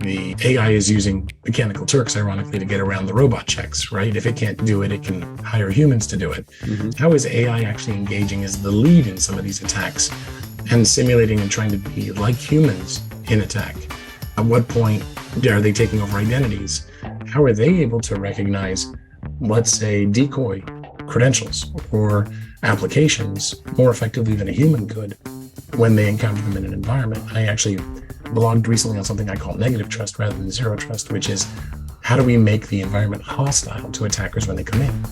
The AI is using mechanical Turks, ironically, to get around the robot checks, right? If it can't do it, it can hire humans to do it. How is AI actually engaging as the lead in some of these attacks and simulating and trying to be like humans in attack? At what point are they taking over identities? How are they able to recognize, let's say, decoy credentials or applications more effectively than a human could when they encounter them in an environment? I actually blogged recently on something I call negative trust rather than zero trust, which is how do we make the environment hostile to attackers when they come in?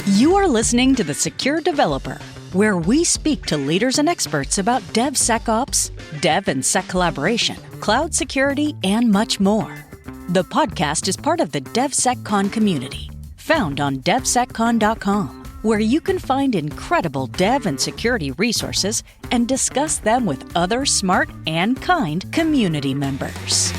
You are listening to The Secure Developer, where we speak to leaders and experts about DevSecOps, Dev and Sec collaboration, cloud security, and much more. The podcast is part of the DevSecCon community, found on devseccon.com, where you can find incredible dev and security resources and discuss them with other smart and kind community members.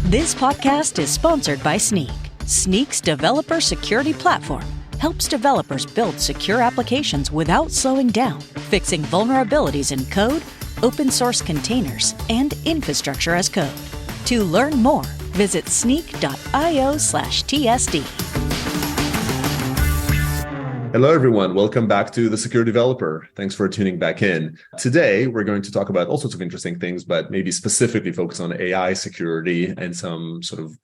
This podcast is sponsored by Snyk. Snyk's developer security platform helps developers build secure applications without slowing down, fixing vulnerabilities in code, open source containers, and infrastructure as code. To learn more, visit snyk.io/TSD. Hello, everyone. Welcome back to The Secure Developer. Thanks for tuning back in. Today, we're going to talk about all sorts of interesting things, but maybe specifically focus on AI security and some sort of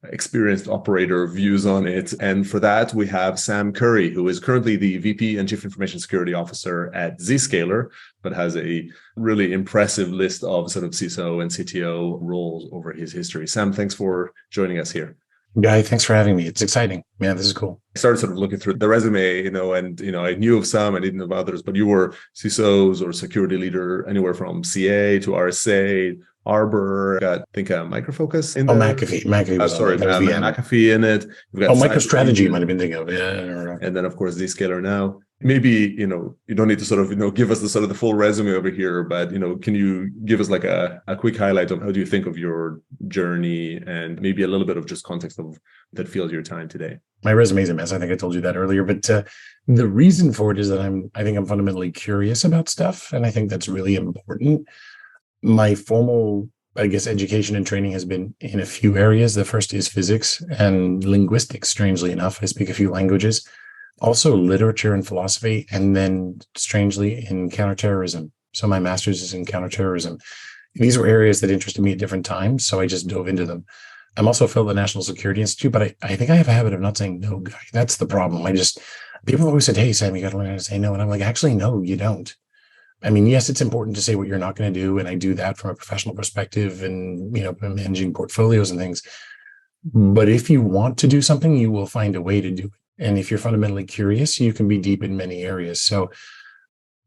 experienced operator views on it. And for that, we have Sam Curry, who is currently the VP and Chief Information Security Officer at Zscaler, but has a really impressive list of sort of CISO and CTO roles over his history. Sam, thanks for joining us here. Guy, thanks for having me. It's exciting. Man, this is cool. I started sort of looking through the resume, and I knew of some, I didn't know of others, but you were CISOs or security leader anywhere from CA to RSA, Arbor, got, I think, Micro Focus in there. McAfee. McAfee in it. We've got MicroStrategy you might have been thinking of. Yeah. And then, of course, Zscaler now. Maybe, you don't need to sort of, give us the full resume over here, but, can you give us like a quick highlight of how do you think of your journey and maybe a little bit of just context of that feels your time today? My resume is a mess. I think I told you that earlier, but the reason for it is that I think I'm fundamentally curious about stuff. And I think that's really important. My formal, education and training has been in a few areas. The first is physics and linguistics, strangely enough. I speak a few languages. Also literature and philosophy, and then strangely in counterterrorism. So my master's is in counterterrorism. These were areas that interested me at different times, so I just dove into them. I'm also a fellow at the National Security Institute, but I think I have a habit of not saying no, Guy. That's the problem. People always said, hey, Sam, you got to learn how to say no. And I'm like, actually, no, you don't. I mean, yes, it's important to say what you're not going to do. And I do that from a professional perspective and, managing portfolios and things. But if you want to do something, you will find a way to do it. And if you're fundamentally curious, you can be deep in many areas. So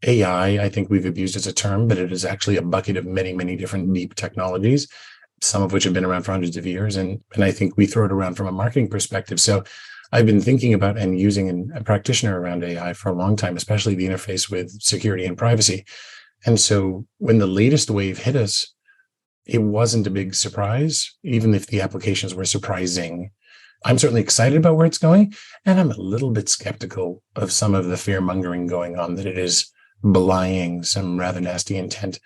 AI, I think we've abused as a term, but it is actually a bucket of many, many different deep technologies, some of which have been around for hundreds of years. And I think we throw it around from a marketing perspective. So I've been thinking about and using a practitioner around AI for a long time, especially the interface with security and privacy. And so when the latest wave hit us, it wasn't a big surprise, even if the applications were surprising. I'm certainly excited about where it's going, and I'm a little bit skeptical of some of the fear-mongering going on, that it is belying some rather nasty intent.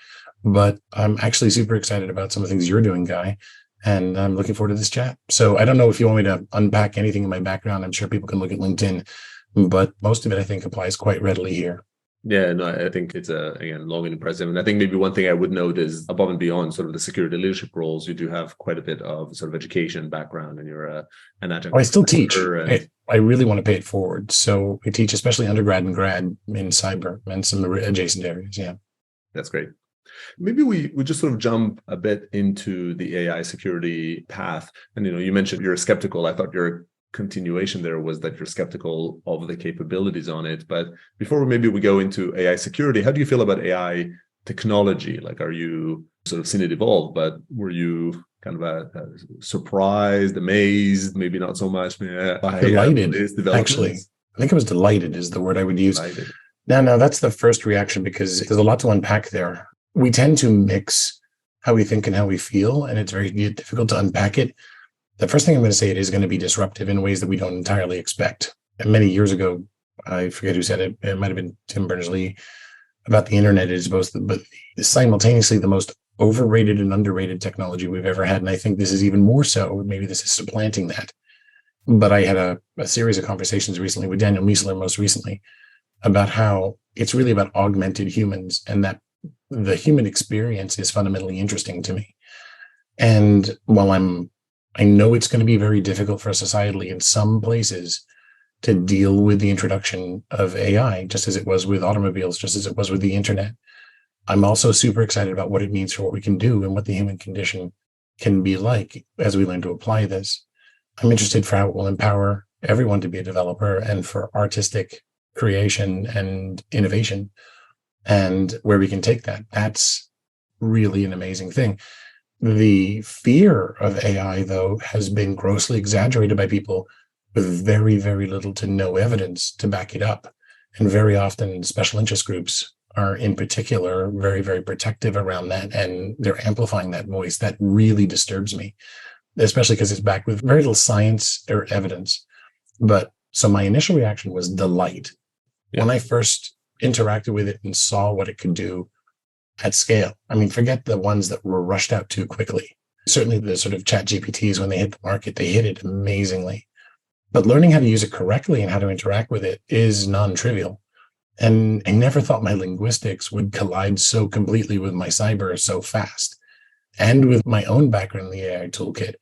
But I'm actually super excited about some of the things you're doing, Guy, and I'm looking forward to this chat. So I don't know if you want me to unpack anything in my background. I'm sure people can look at LinkedIn, but most of it, I think, applies quite readily here. Yeah, no, I think it's again, long and impressive. And I think maybe one thing I would note is above and beyond sort of the security leadership roles, you do have quite a bit of sort of education background, and you're an adjunct. I still teach. I really want to pay it forward. So I teach, especially undergrad and grad in cyber and some adjacent areas. Yeah. That's great. Maybe we just sort of jump a bit into the AI security path. And, you mentioned you're skeptical. I thought your continuation there was that you're skeptical of the capabilities on it. But before maybe we go into AI security, how do you feel about AI technology? Like, are you sort of seen it evolve, but were you kind of surprised, amazed, maybe not so much? Delighted, actually. I think I was delighted is the word I would use. Delighted. Now, that's the first reaction, because there's a lot to unpack there. We tend to mix how we think and how we feel, and it's very difficult to unpack it. The first thing I'm going to say, it is going to be disruptive in ways that we don't entirely expect. And many years ago, I forget who said it, it might have been Tim Berners-Lee, about the internet is both, but simultaneously the most overrated and underrated technology we've ever had. And I think this is even more so. Maybe this is supplanting that. But I had a series of conversations recently with Daniel Miessler, most recently, about how it's really about augmented humans and that the human experience is fundamentally interesting to me. And while I know it's going to be very difficult for us societally in some places to deal with the introduction of AI, just as it was with automobiles, just as it was with the internet. I'm also super excited about what it means for what we can do and what the human condition can be like as we learn to apply this. I'm interested for how it will empower everyone to be a developer and for artistic creation and innovation and where we can take that. That's really an amazing thing. The fear of AI, though, has been grossly exaggerated by people with very, very little to no evidence to back it up. And very often special interest groups are in particular very, very protective around that. And they're amplifying that voice. That really disturbs me, especially because it's backed with very little science or evidence. But so my initial reaction was delight. Yeah. When I first interacted with it and saw what it could do at scale. I mean, forget the ones that were rushed out too quickly. Certainly the sort of chat GPTs, when they hit the market, they hit it amazingly. But learning how to use it correctly and how to interact with it is non-trivial. And I never thought my linguistics would collide so completely with my cyber so fast. And with my own background in the AI toolkit,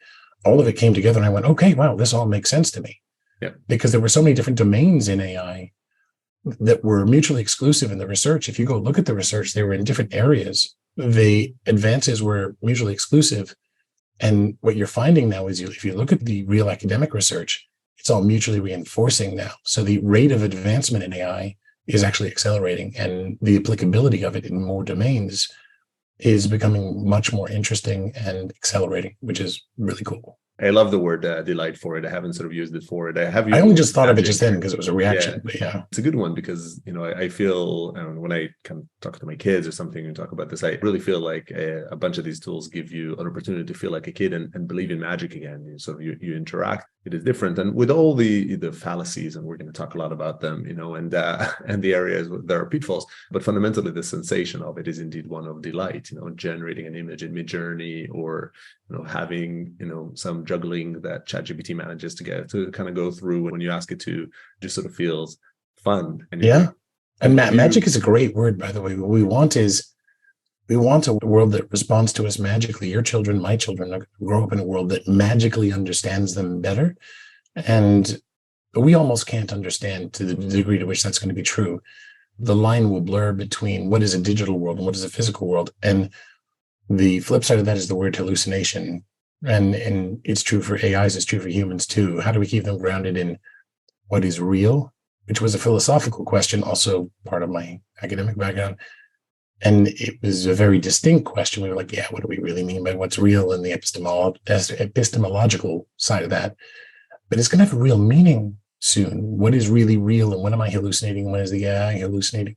all of it came together and I went, okay, wow, this all makes sense to me. Yeah. Because there were so many different domains in AI that were mutually exclusive in the research. If you go look at the research, they were in different areas. The advances were mutually exclusive. And what you're finding now is if you look at the real academic research, it's all mutually reinforcing now. So the rate of advancement in AI is actually accelerating, and the applicability of it in more domains is becoming much more interesting and accelerating, which is really cool. I love the word delight for it. I haven't sort of used it for it. I only just thought of it just then because it was a reaction. Yeah. But yeah, it's a good one because, I feel when I kind of talk to my kids or something and talk about this, I really feel like a bunch of these tools give you an opportunity to feel like a kid and believe in magic again. You interact. It is different. And with all the fallacies, and we're going to talk a lot about them, and the areas where there are pitfalls, but fundamentally the sensation of it is indeed one of delight, generating an image in Midjourney or, having, some juggling that ChatGPT manages to get to kind of go through when you ask it to, just sort of feels fun. And yeah. And magic is a great word, by the way. What we want a world that responds to us magically. Your children, my children, grow up in a world that magically understands them better. And we almost can't understand to the degree to which that's going to be true. The line will blur between what is a digital world and what is a physical world. And the flip side of that is the word hallucination. And it's true for AIs, it's true for humans too. How do we keep them grounded in what is real? Which was a philosophical question, also part of my academic background. And it was a very distinct question. We were like, yeah, what do we really mean by what's real and the epistemological side of that? But it's going to have a real meaning soon. What is really real? And when am I hallucinating? When is the AI hallucinating?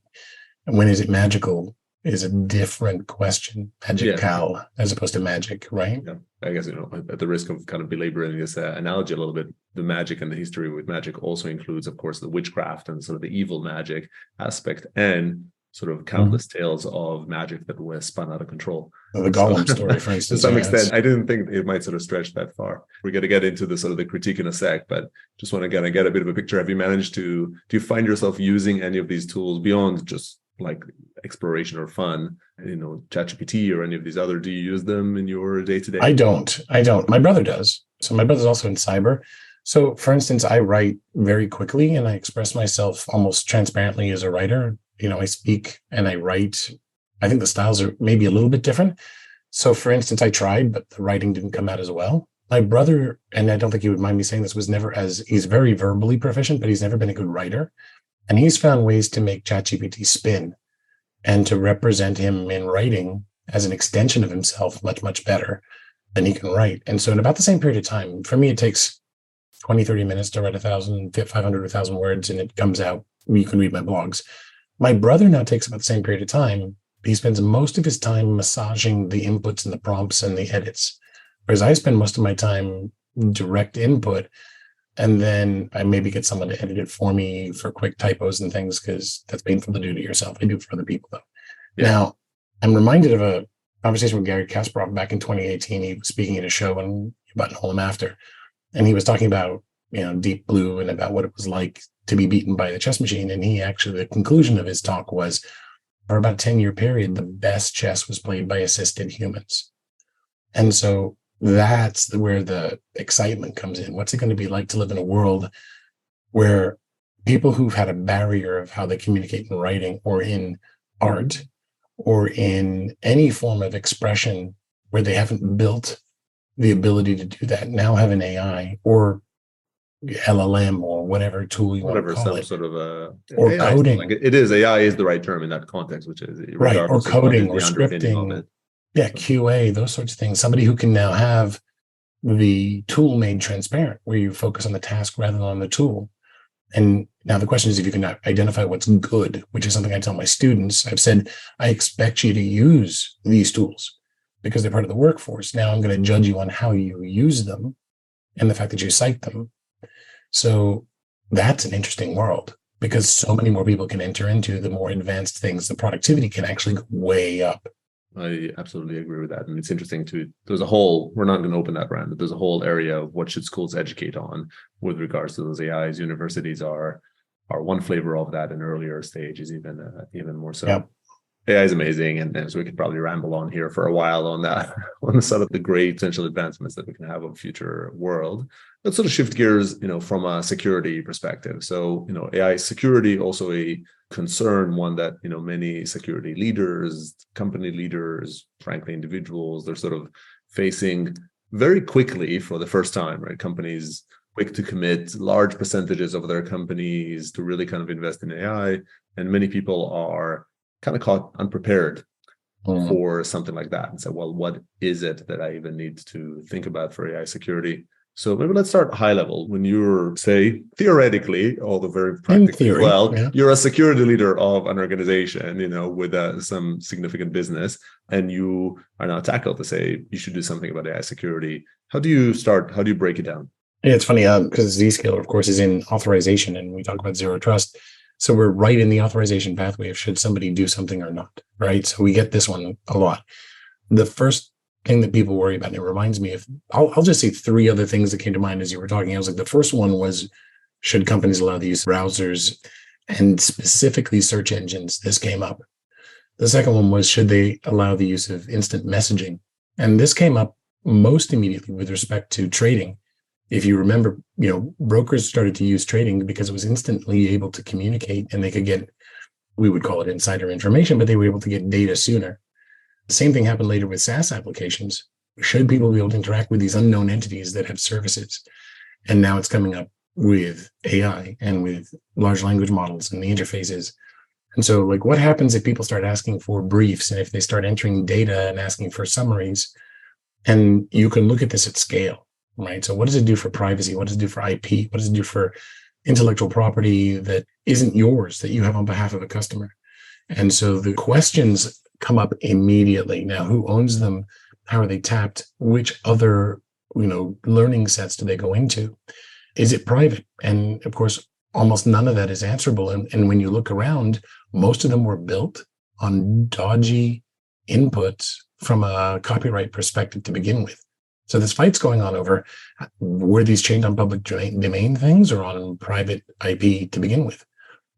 And when is it magical? Is a different question. Magical as opposed to magic, right? Yeah. I guess, at the risk of kind of belaboring this analogy a little bit, the magic and the history with magic also includes, of course, the witchcraft and sort of the evil magic aspect and sort of countless tales of magic that was spun out of control. The Gollum story, for instance. To some extent, I didn't think it might sort of stretch that far. We're going to get into the sort of the critique in a sec, but just want to kind of get a bit of a picture. Have you managed do you find yourself using any of these tools beyond just like exploration or fun, ChatGPT or any of these other, do you use them in your day-to-day? I don't. My brother does. So my brother's also in cyber. So for instance, I write very quickly and I express myself almost transparently as a writer. I speak and I write. I think the styles are maybe a little bit different. So for instance, I tried, but the writing didn't come out as well. My brother, and I don't think he would mind me saying this, he's very verbally proficient, but he's never been a good writer. And he's found ways to make ChatGPT spin and to represent him in writing as an extension of himself much, much better than he can write. And so in about the same period of time, for me, it takes 20, 30 minutes to write 1,000, 500, 1,000 words, and it comes out. You can read my blogs. My brother now takes about the same period of time. He spends most of his time massaging the inputs and the prompts and the edits, whereas I spend most of my time direct input. And then I maybe get someone to edit it for me for quick typos and things, because that's painful to do to yourself. I do it for other people though. Yeah. Now, I'm reminded of a conversation with Gary Kasparov back in 2018. He was speaking at a show and buttonhole him after. And he was talking about, Deep Blue and about what it was like to be beaten by the chess machine. And he actually, the conclusion of his talk was, for about a 10-year period, the best chess was played by assisted humans. And so that's where the excitement comes in. What's it going to be like to live in a world where people who've had a barrier of how they communicate in writing or in art or in any form of expression where they haven't built the ability to do that now have an AI or LLM or whatever tool you want to call it, sort of or AI, coding. like it is, AI is the right term in that context, which is Right, or regardless of what coding is or the underpinning of scripting. it. Yeah, QA, those sorts of things. Somebody who can now have the tool made transparent, where you focus on the task rather than on the tool. And now the question is if you can identify what's good, which is something I tell my students. I've said, I expect you to use these tools because they're part of the workforce. Now I'm going to judge you on how you use them and the fact that you cite them. So that's an interesting world, because so many more people can enter into the more advanced things. The productivity can actually go way up. I absolutely agree with that. And it's interesting there's a whole, we're not going to open that round, but there's a whole area of what should schools educate on with regards to those AIs. Universities are one flavor of that, in earlier stages, even more so. Yep. AI is amazing. And so we could probably ramble on here for a while on that, on the sort of the great potential advancements that we can have of a future world. Let's sort of shift gears, from a security perspective. So, AI security, also a concern, one that, many security leaders, company leaders, frankly, individuals, they're sort of facing very quickly for the first time, right? Companies quick to commit large percentages of their companies to really kind of invest in AI. And many people are kind of caught unprepared for something like that and say, well, what is it that I even need to think about for AI security? So maybe let's start high level. When you're, say, theoretically, although very practically as well, yeah, you're a security leader of an organization, with some significant business, and you are now tackled to say you should do something about AI security. How do you start? How do you break it down? Yeah, it's funny because Zscaler, of course, is in authorization, and we talk about zero trust. So we're right in the authorization pathway of should somebody do something or not, right? So we get this one a lot. The first thing that people worry about, and it reminds me of, I'll just say three other things that came to mind as you were talking. I was like, the first one was, should companies allow the use of browsers and specifically search engines? This came up. The second one was, should they allow the use of instant messaging? And this came up most immediately with respect to trading. If you remember, brokers started to use trading because it was instantly able to communicate, and they could get, we would call it insider information, but they were able to get data sooner. The same thing happened later with SaaS applications. Should people be able to interact with these unknown entities that have services? And now it's coming up with AI and with large language models and the interfaces. And so, like, what happens if people start asking for briefs and if they start entering data and asking for summaries? And you can look at this at scale, right? So what does it do for privacy? What does it do for IP? What does it do for intellectual property that isn't yours, that you have on behalf of a customer? And so the questions come up immediately. Now, who owns them? How are they tapped? Which other, learning sets do they go into? Is it private? And of course, almost none of that is answerable. And when you look around, most of them were built on dodgy inputs from a copyright perspective to begin with. So this fight's going on over, were these trained on public domain things or on private IP to begin with?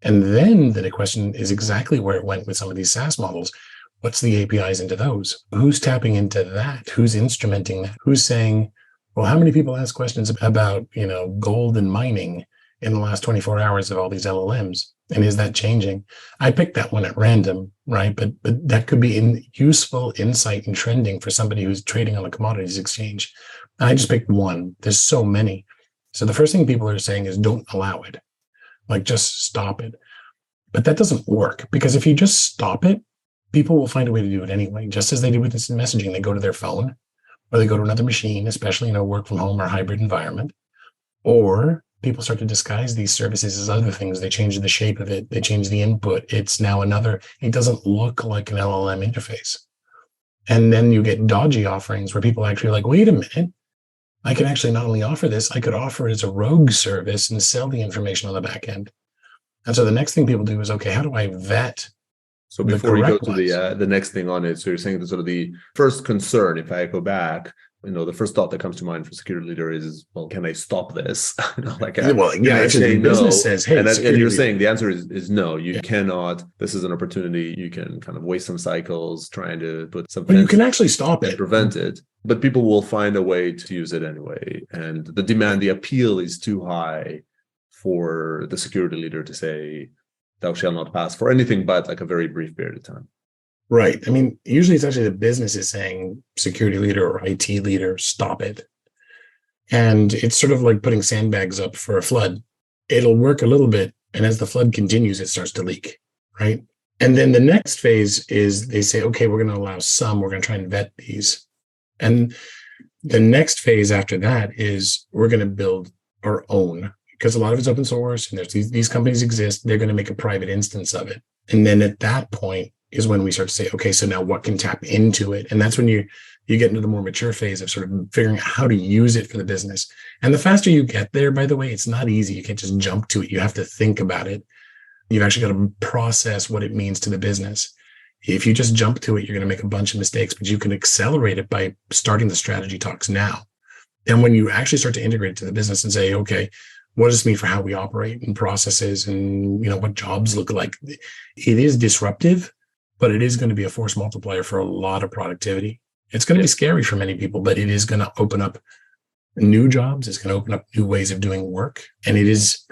And then the question is exactly where it went with some of these SaaS models. What's the APIs into those? Who's tapping into that? Who's instrumenting that? Who's saying, well, how many people ask questions about, gold and mining in the last 24 hours of all these LLMs? And is that changing? I picked that one at random, right? But that could be useful insight and trending for somebody who's trading on a commodities exchange. I just picked one. There's so many. So the first thing people are saying is don't allow it. Like, just stop it. But that doesn't work, because if you just stop it, people will find a way to do it anyway, just as they do with instant messaging. They go to their phone or they go to another machine, especially in a work from home or hybrid environment, or people start to disguise these services as other things. They change the shape of it. They change the input. It's now it doesn't look like an LLM interface. And then you get dodgy offerings where people actually are like, wait a minute, I can actually not only offer this, I could offer it as a rogue service and sell the information on the back end. And so the next thing people do is, okay, how do I vet So the before we go correct to ones? the next thing on it, so you're saying that sort of the first concern, if I go back, the first thought that comes to mind for security leader is, well, can I stop this? Well, Can yeah, I actually, say the business no? says, hey, And security you're leader. saying the answer is no. You Yeah. cannot. This is an opportunity. You can kind of waste some cycles trying to put some But you fence can actually stop and it. prevent it. But people will find a way to use it anyway. And the demand, the appeal is too high for the security leader to say, thou shalt not pass for anything but like a very brief period of time. Right. I mean, usually it's actually the business is saying, security leader or IT leader, stop it. And it's sort of like putting sandbags up for a flood. It'll work a little bit. And as the flood continues, it starts to leak. Right. And then the next phase is they say, okay, we're going to allow some, we're going to try and vet these. And the next phase after that is we're going to build our own, because a lot of it's open source and there's these companies exist. They're going to make a private instance of it. And then at that point is when we start to say, okay, so now what can tap into it? And that's when you get into the more mature phase of sort of figuring out how to use it for the business. And the faster you get there, by the way, it's not easy. You can't just jump to it. You have to think about it. You've actually got to process what it means to the business. If you just jump to it, you're going to make a bunch of mistakes, but you can accelerate it by starting the strategy talks now. And when you actually start to integrate it to the business and say, okay, what does this mean for how we operate and processes and, what jobs look like? It is disruptive, but it is going to be a force multiplier for a lot of productivity. It's going to be scary for many people, but it is going to open up new jobs. It's going to open up new ways of doing work. And it's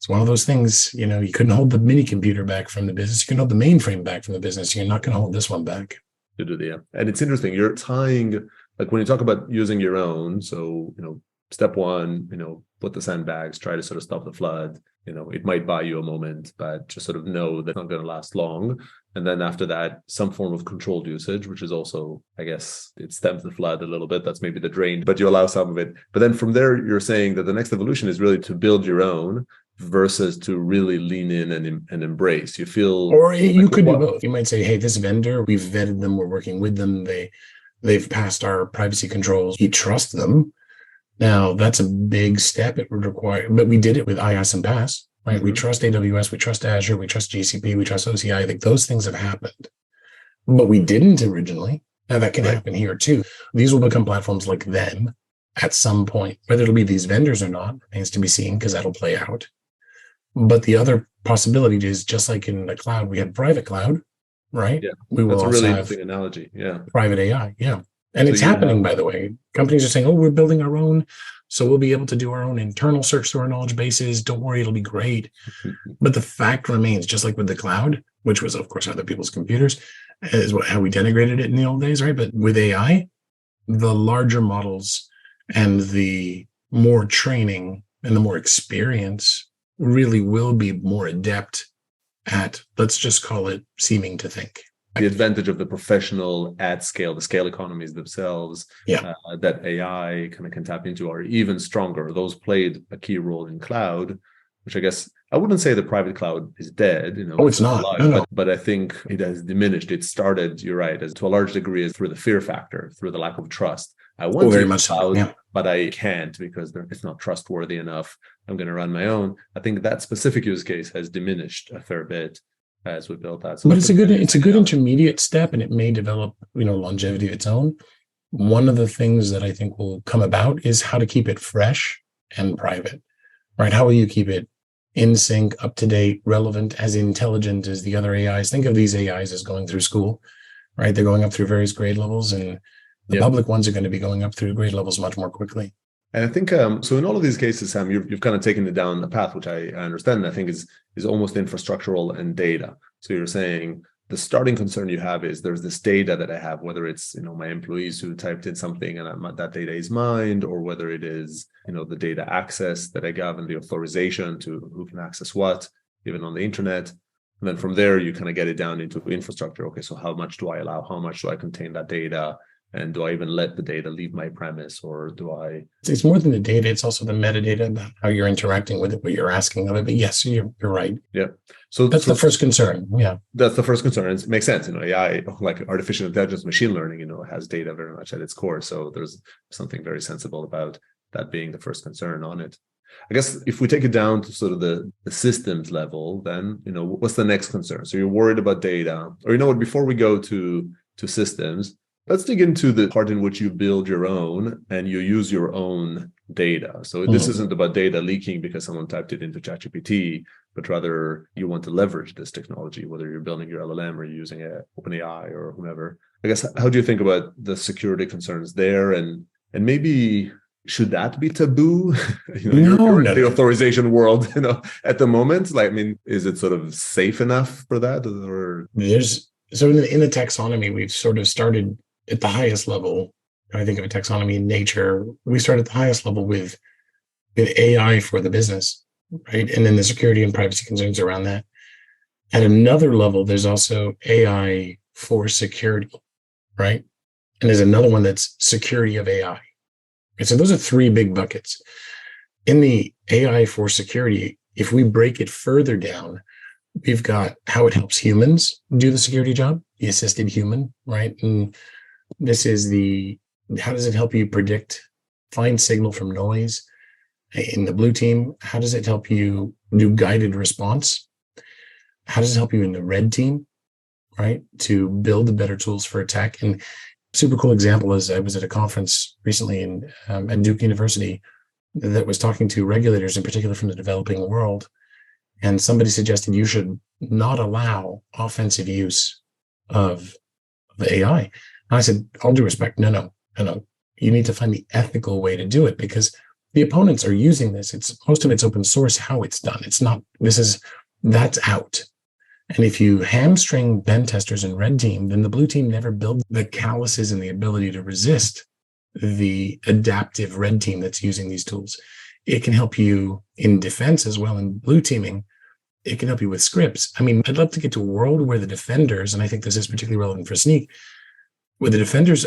one of those things, you couldn't hold the mini computer back from the business. You can hold the mainframe back from the business. You're not going to hold this one back. And it's interesting. You're tying, like when you talk about using your own, so, step one, put the sandbags, try to sort of stop the flood. It might buy you a moment, but just sort of know that's not going to last long. And then after that, some form of controlled usage, which is also, I guess, it stems the flood a little bit. That's maybe the drain, but you allow some of it. But then from there, you're saying that the next evolution is really to build your own versus to really lean in and embrace. You feel, or you could do both. You might say, hey, this vendor, we've vetted them, we're working with them, they've passed our privacy controls, you trust them. Now that's a big step. It would require, but we did it with IaaS and PaaS, right? Mm-hmm. We trust AWS, we trust Azure, we trust GCP, we trust OCI. I think those things have happened, but we didn't originally. Now that can happen here too. These will become platforms like them at some point. Whether it'll be these vendors or not remains to be seen, because that'll play out. But the other possibility is, just like in the cloud, we have private cloud, right? Yeah, we will that's a also really have interesting analogy. Yeah, private AI. Yeah, and so it's happening, by the way. Companies are saying, "Oh, we're building our own, so we'll be able to do our own internal search through our knowledge bases. Don't worry, it'll be great." But the fact remains, just like with the cloud, which was, of course, other people's computers, is how we denigrated it in the old days, right? But with AI, the larger models and the more training and the more experience really will be more adept at, let's just call it, seeming to think. The advantage of the professional at scale, the scale economies themselves, that AI kind of can tap into are even stronger. Those played a key role in cloud, which I guess I wouldn't say the private cloud is dead. It's not. Alive, no. But I think it has diminished. It started, you're right, as to a large degree is through the fear factor, through the lack of trust. I want to use cloud, but I can't because it's not trustworthy enough. I'm going to run my own. I think that specific use case has diminished a fair bit as we built that. So but it's a good intermediate step, and it may develop, longevity of its own. One of the things that I think will come about is how to keep it fresh and private, right? How will you keep it in sync, up to date, relevant, as intelligent as the other AIs? Think of these AIs as going through school, right? They're going up through various grade levels, and the public ones are going to be going up through grade levels much more quickly. And I think, so in all of these cases, Sam, you've kind of taken it down a path, which I understand, and I think is almost infrastructural and data. So you're saying the starting concern you have is there's this data that I have, whether it's, my employees who typed in something and that data is mined, or whether it is, the data access that I got and the authorization to who can access what, even on the internet. And then from there, you kind of get it down into infrastructure. Okay, so how much do I allow? How much do I contain that data? And do I even let the data leave my premise, or do I? It's more than the data. It's also the metadata about how you're interacting with it, what you're asking of it. But yes, you're right. Yeah. So that's the first concern. Yeah. That's the first concern. It makes sense. AI, like artificial intelligence, machine learning, has data very much at its core. So there's something very sensible about that being the first concern on it. I guess if we take it down to sort of the systems level, then, what's the next concern? So you're worried about data, or what, before we go to systems, let's dig into the part in which you build your own and you use your own data. So this isn't about data leaking because someone typed it into ChatGPT, but rather you want to leverage this technology, whether you're building your LLM or using OpenAI or whomever. I guess, how do you think about the security concerns there? And maybe should that be taboo? You're in the authorization world, at the moment. Is it sort of safe enough for that? Or so in the taxonomy, we've sort of started at the highest level. I think of a taxonomy in nature. We start at the highest level with AI for the business, right? And then the security and privacy concerns around that. At another level, there's also AI for security, right? And there's another one that's security of AI. And so those are three big buckets. In the AI for security, if we break it further down, we've got how it helps humans do the security job, the assisted human, right? And this is how does it help you find signal from noise in the blue team? How does it help you do guided response? How does it help you in the red team, right? To build better tools for attack. And super cool example is I was at a conference recently at Duke University that was talking to regulators, in particular from the developing world. And somebody suggested you should not allow offensive use of AI. And I said, all due respect, no. You need to find the ethical way to do it, because the opponents are using this. Most of it's open source, how it's done. It's not, that's out. And if you hamstring pen testers in red team, then the blue team never build the calluses and the ability to resist the adaptive red team that's using these tools. It can help you in defense as well in blue teaming. It can help you with scripts. I'd love to get to a world where the defenders, and I think this is particularly relevant for Sneak, where the defenders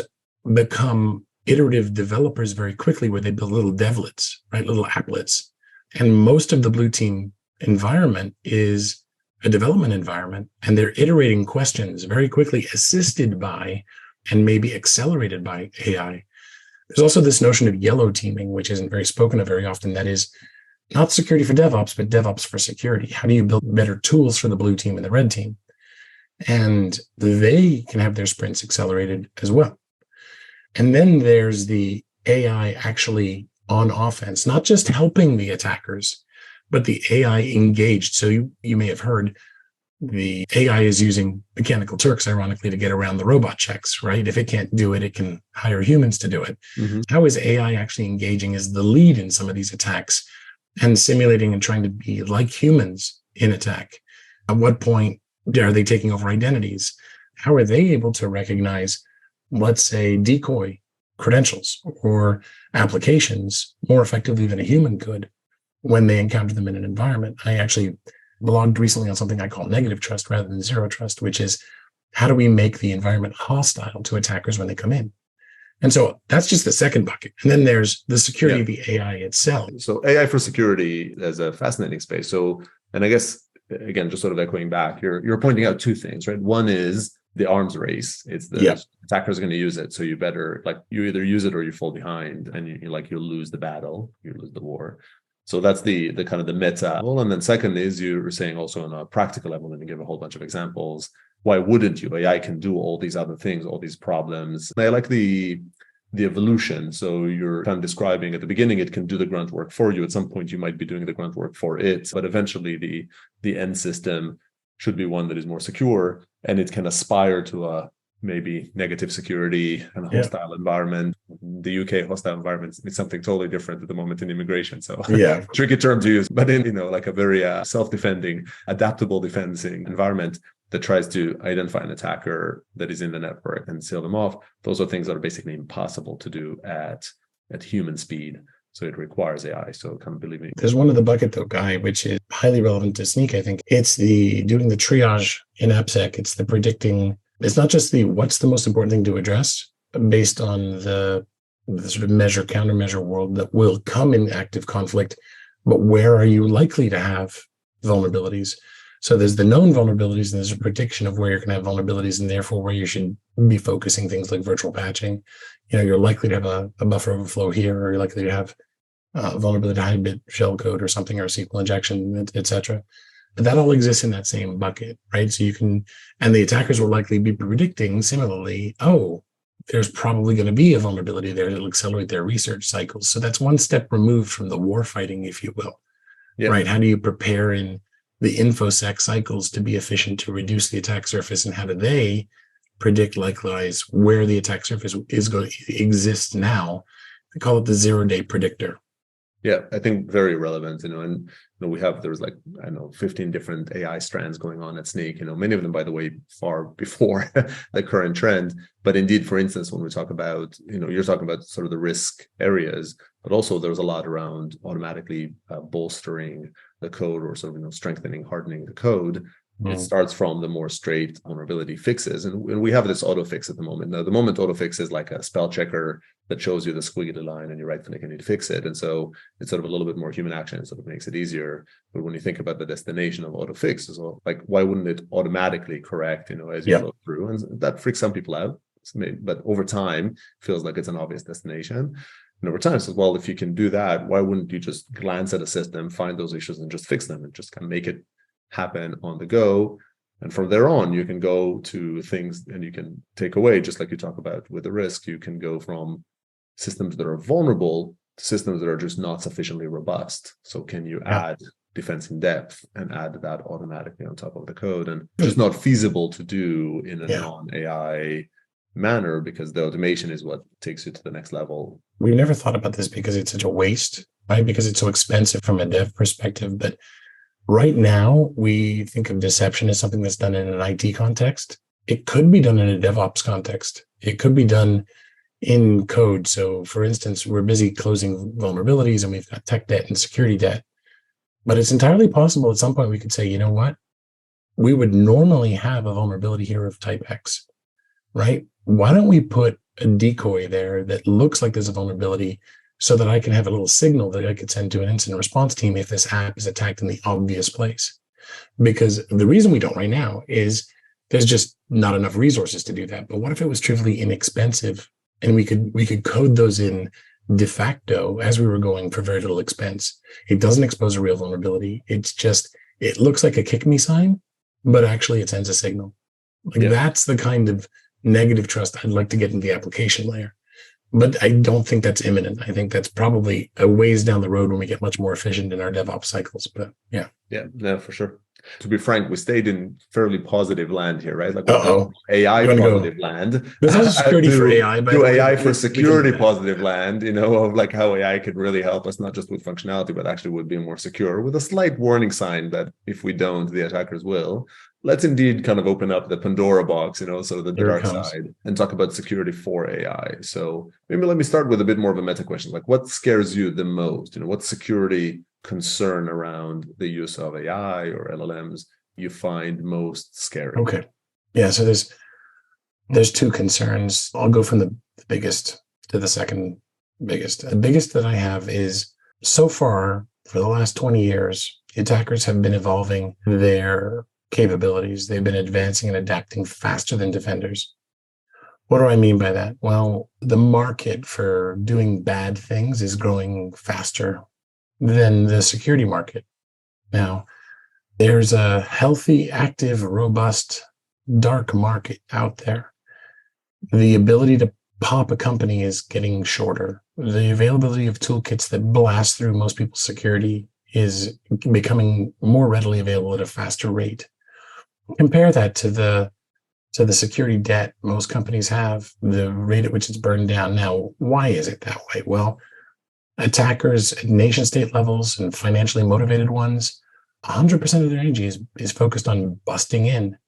become iterative developers very quickly, where they build little devlets, right? Little applets. And most of the blue team environment is a development environment, and they're iterating questions very quickly, assisted by and maybe accelerated by AI. There's also this notion of yellow teaming, which isn't very spoken of very often. That is not security for DevOps, but DevOps for security. How do you build better tools for the blue team and the red team? And they can have their sprints accelerated as well. And then there's the AI actually on offense, not just helping the attackers, but the AI engaged. So you may have heard the AI is using mechanical Turks, ironically, to get around the robot checks, right? If it can't do it, it can hire humans to do it. Mm-hmm. How is AI actually engaging as the lead in some of these attacks and simulating and trying to be like humans in attack? At what point are they taking over identities? How are they able to recognize, let's say, decoy credentials or applications more effectively than a human could when they encounter them in an environment? I actually blogged recently on something I call negative trust rather than zero trust, which is how do we make the environment hostile to attackers when they come in? And so that's just the second bucket. And then there's the security of the AI itself. So AI for security is a fascinating space. So, and I guess, again, just sort of echoing back, you're pointing out two things, right? One is the arms race. It's the attackers are going to use it. So you better, you either use it or you fall behind, and you'll lose the battle, you lose the war. So that's the kind of the meta. And then second is, you were saying also on a practical level, and you give a whole bunch of examples. Why wouldn't you? AI can do all these other things, all these problems. And I like the evolution. So you're kind of describing at the beginning, it can do the grunt work for you. At some point, you might be doing the grunt work for it, but eventually the end system should be one that is more secure, and it can aspire to a maybe negative security and hostile environment. The UK hostile environment is something totally different at the moment in immigration. So tricky term to use, but in like a very self-defending, adaptable defending environment that tries to identify an attacker that is in the network and seal them off. Those are things that are basically impossible to do at human speed. So it requires AI. So kind of believe me. There's one in the bucket though, Guy, which is highly relevant to Sneak. I think it's doing the triage in AppSec. It's the predicting. It's not just what's the most important thing to address, based on the sort of measure countermeasure world that will come in active conflict, but where are you likely to have vulnerabilities? So there's the known vulnerabilities, and there's a prediction of where you're going to have vulnerabilities, and therefore where you should be focusing things like virtual patching. You're likely to have a buffer overflow here, or you're likely to have vulnerability to high-bit shellcode or something, or SQL injection, et cetera. But that all exists in that same bucket, right? So and the attackers will likely be predicting similarly, there's probably going to be a vulnerability there that'll accelerate their research cycles. So that's one step removed from the war fighting, if you will, right? How do you prepare in the InfoSec cycles to be efficient to reduce the attack surface, and how do they predict likewise where the attack surface is going to exist now? They call it the 0-day predictor. Yeah, I think very relevant, and there's 15 different AI strands going on at Snyk, many of them, by the way, far before the current trend. But indeed, for instance, when we talk about, you're talking about sort of the risk areas, but also there's a lot around automatically bolstering the code, or sort of, strengthening, hardening the code. It starts from the more straight vulnerability fixes. And we have this auto fix at the moment. Now, the moment auto fix is like a spell checker that shows you the squiggly line and you right click and you need to fix it. And so it's sort of a little bit more human action. It sort of makes it easier. But when you think about the destination of auto fix, as well, like, why wouldn't it automatically correct, as you go through? And that freaks some people out. But over time, feels like it's an obvious destination. And over time, says, well, if you can do that, why wouldn't you just glance at a system, find those issues, and just fix them, and just kind of make it happen on the go? And from there on, you can go to things, and you can take away, just like you talk about with the risk, you can go from systems that are vulnerable to systems that are just not sufficiently robust. So can you add defense in depth and add that automatically on top of the code? And just not feasible to do in a non-AI manner, because the automation is what takes you to the next level. We've never thought about this because it's such a waste, right? Because it's so expensive from a dev perspective. But right now, we think of deception as something that's done in an IT context. It could be done in a DevOps context. It could be done in code. So, for instance, we're busy closing vulnerabilities, and we've got tech debt and security debt. But it's entirely possible at some point we could say, you know what? We would normally have a vulnerability here of type X, right? Why don't we put a decoy there that looks like there's a vulnerability, so that I can have a little signal that I could send to an incident response team if this app is attacked in the obvious place? Because the reason we don't right now is there's just not enough resources to do that. But what if it was trivially inexpensive, and we could code those in de facto as we were going for very little expense? It doesn't expose a real vulnerability. It looks like a kick me sign, but actually it sends a signal. That's the kind of negative trust I'd like to get into the application layer. But I don't think that's imminent. I think that's probably a ways down the road when we get much more efficient in our DevOps cycles. But yeah, for sure. To be frank, we stayed in fairly positive land here, right? Like AI positive land. There's also security for AI, but AI for security positive land, of like how AI could really help us, not just with functionality, but actually would be more secure, with a slight warning sign that if we don't, the attackers will. Let's indeed kind of open up the Pandora box, sort of the dark side, and talk about security for AI. So maybe let me start with a bit more of a meta question. Like, what scares you the most? What security concern around the use of AI or LLMs you find most scary? Okay. Yeah. So there's two concerns. I'll go from the biggest to the second biggest. The biggest that I have is, so far, for the last 20 years, attackers have been evolving their capabilities. They've been advancing and adapting faster than defenders. What do I mean by that? Well, the market for doing bad things is growing faster than the security market. Now, there's a healthy, active, robust, dark market out there. The ability to pop a company is getting shorter. The availability of toolkits that blast through most people's security is becoming more readily available at a faster rate. Compare that to the security debt most companies have, the rate at which it's burned down. Now, why is it that way? Well, attackers at nation state levels and financially motivated ones, 100% of their energy is focused on busting in.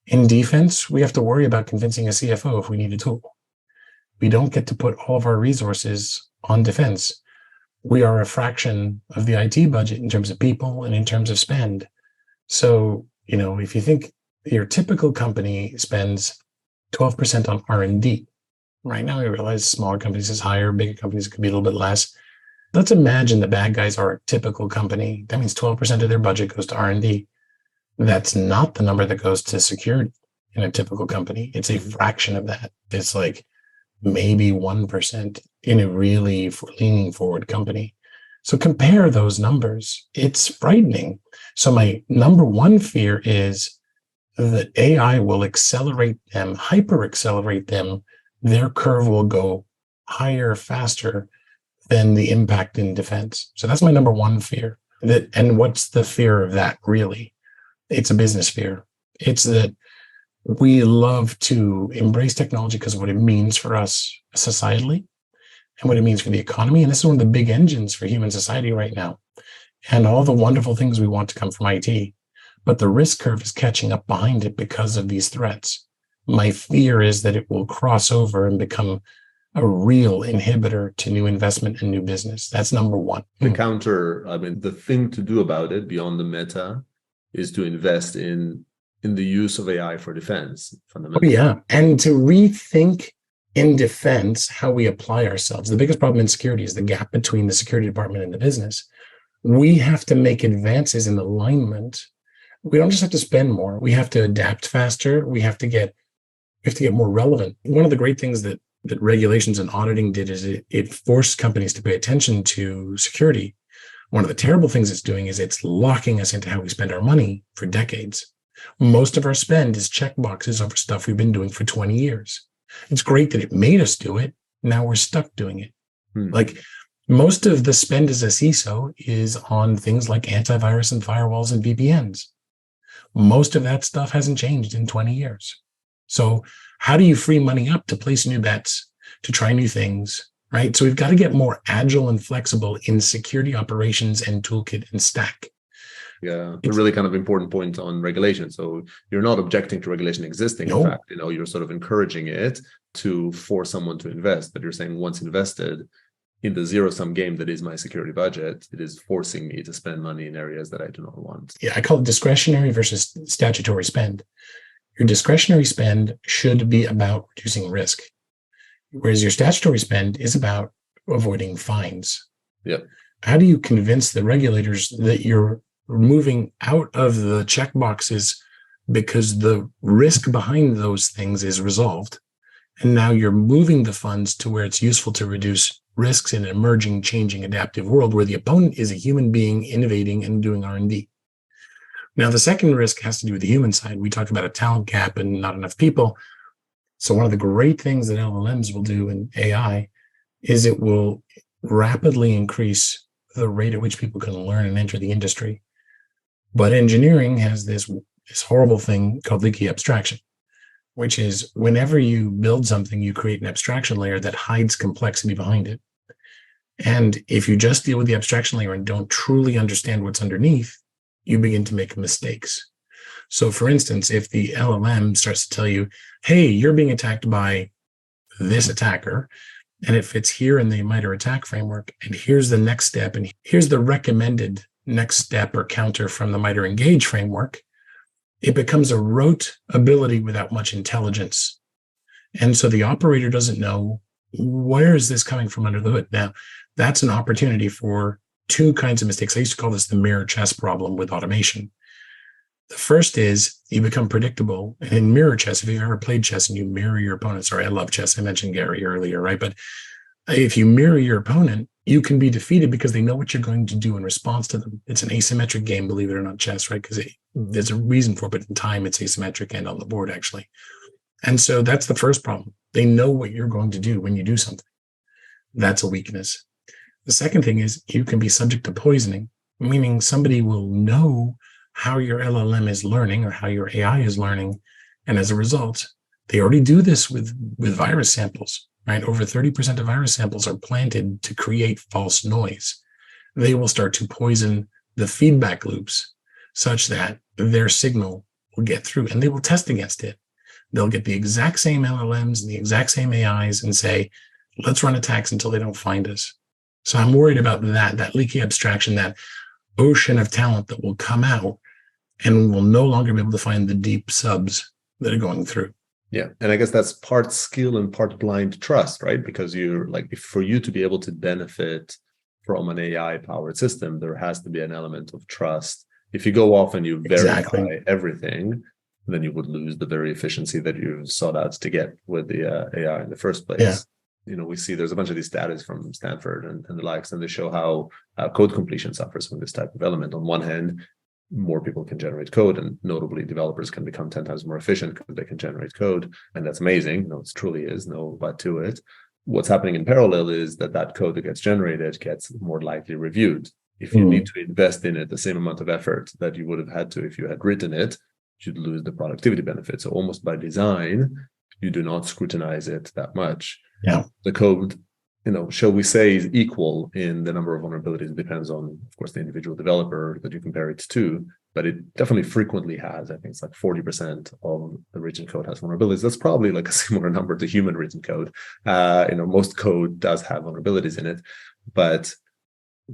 In defense, we have to worry about convincing a CFO if we need a tool. We don't get to put all of our resources on defense. We are a fraction of the IT budget in terms of people and in terms of spend. So, if you think your typical company spends 12% on R&D, Right now, we realize smaller companies is higher, bigger companies could be a little bit less. Let's imagine the bad guys are a typical company. That means 12% of their budget goes to R&D. That's not the number that goes to security in a typical company. It's a fraction of that. It's like maybe 1% in a really leaning forward company. So compare those numbers. It's frightening. So my number one fear is that AI will accelerate them, hyper accelerate them. Their curve will go higher, faster than the impact in defense. So that's my number one fear. And what's the fear of that really? It's a business fear. It's that we love to embrace technology because of what it means for us societally and what it means for the economy. And this is one of the big engines for human society right now. And all the wonderful things we want to come from IT. But the risk curve is catching up behind it because of these threats. My fear is that it will cross over and become a real inhibitor to new investment and new business. That's number one. The thing to do about it beyond the meta is to invest in the use of AI for defense, fundamentally. Oh, yeah. And to rethink in defense how we apply ourselves. The biggest problem in security is the gap between the security department and the business. We have to make advances in alignment. We don't just have to spend more. We have to adapt faster. We have to get more relevant. One of the great things that regulations and auditing did is it forced companies to pay attention to security. One of the terrible things it's doing is it's locking us into how we spend our money for decades. Most of our spend is check boxes over stuff we've been doing for 20 years. It's great that it made us do it. Now we're stuck doing it. Like most of the spend as a CISO is on things like antivirus and firewalls and VPNs. Most of that stuff hasn't changed in 20 years. So how do you free money up to place new bets, to try new things, right? So we've got to get more agile and flexible in security operations and toolkit and stack. Yeah, a really kind of important point on regulation. So you're not objecting to regulation existing. No. In fact, you're sort of encouraging it to force someone to invest. But you're saying once invested in the zero-sum game that is my security budget, it is forcing me to spend money in areas that I do not want. Yeah, I call it discretionary versus statutory spend. Your discretionary spend should be about reducing risk, whereas your statutory spend is about avoiding fines. Yeah. How do you convince the regulators that you're moving out of the check boxes because the risk behind those things is resolved? And now you're moving the funds to where it's useful to reduce risks in an emerging, changing, adaptive world where the opponent is a human being innovating and doing R&D. Now, the second risk has to do with the human side. We talked about a talent gap and not enough people. So one of the great things that LLMs will do in AI is it will rapidly increase the rate at which people can learn and enter the industry. But engineering has this horrible thing called leaky abstraction, which is whenever you build something, you create an abstraction layer that hides complexity behind it. And if you just deal with the abstraction layer and don't truly understand what's underneath, you begin to make mistakes. So for instance, if the LLM starts to tell you, hey, you're being attacked by this attacker, and it fits here in the MITRE attack framework, and here's the next step, and here's the recommended next step or counter from the MITRE engage framework, it becomes a rote ability without much intelligence. And so the operator doesn't know, where is this coming from under the hood? Now, that's an opportunity for two kinds of mistakes. I used to call this the mirror chess problem with automation. The first is you become predictable. And in mirror chess, if you've ever played chess and you mirror your opponent, sorry, I love chess. I mentioned Gary earlier, right? But if you mirror your opponent, you can be defeated because they know what you're going to do in response to them. It's an asymmetric game, believe it or not, chess, right? Because there's a reason for it, but in time, it's asymmetric and on the board, actually. And so that's the first problem. They know what you're going to do when you do something. That's a weakness. The second thing is you can be subject to poisoning, meaning somebody will know how your LLM is learning or how your AI is learning. And as a result, they already do this with virus samples, right? Over 30% of virus samples are planted to create false noise. They will start to poison the feedback loops such that their signal will get through, and they will test against it. They'll get the exact same LLMs and the exact same AIs and say, let's run attacks until they don't find us. So I'm worried about that leaky abstraction, that ocean of talent that will come out and we'll no longer be able to find the deep subs that are going through. Yeah. And I guess that's part skill and part blind trust, right? Because you're like, if for you to be able to benefit from an AI powered system, there has to be an element of trust. If you go off and you verify Exactly. everything, then you would lose the very efficiency that you sought out to get with the AI in the first Yeah. place. We see there's a bunch of these studies from Stanford and the likes, and they show how code completion suffers from this type of element. On one hand, more people can generate code, and notably developers can become 10 times more efficient because they can generate code. And that's amazing. No, it truly is, no but to it. What's happening in parallel is that code that gets generated gets more likely reviewed. If you need to invest in it the same amount of effort that you would have had to if you had written it, you'd lose the productivity benefit. So almost by design, you do not scrutinize it that much. Yeah. The code, shall we say, is equal in the number of vulnerabilities. It depends on, of course, the individual developer that you compare it to, but it definitely frequently has. I think it's like 40% of the written code has vulnerabilities. That's probably like a similar number to human written code. Most code does have vulnerabilities in it, but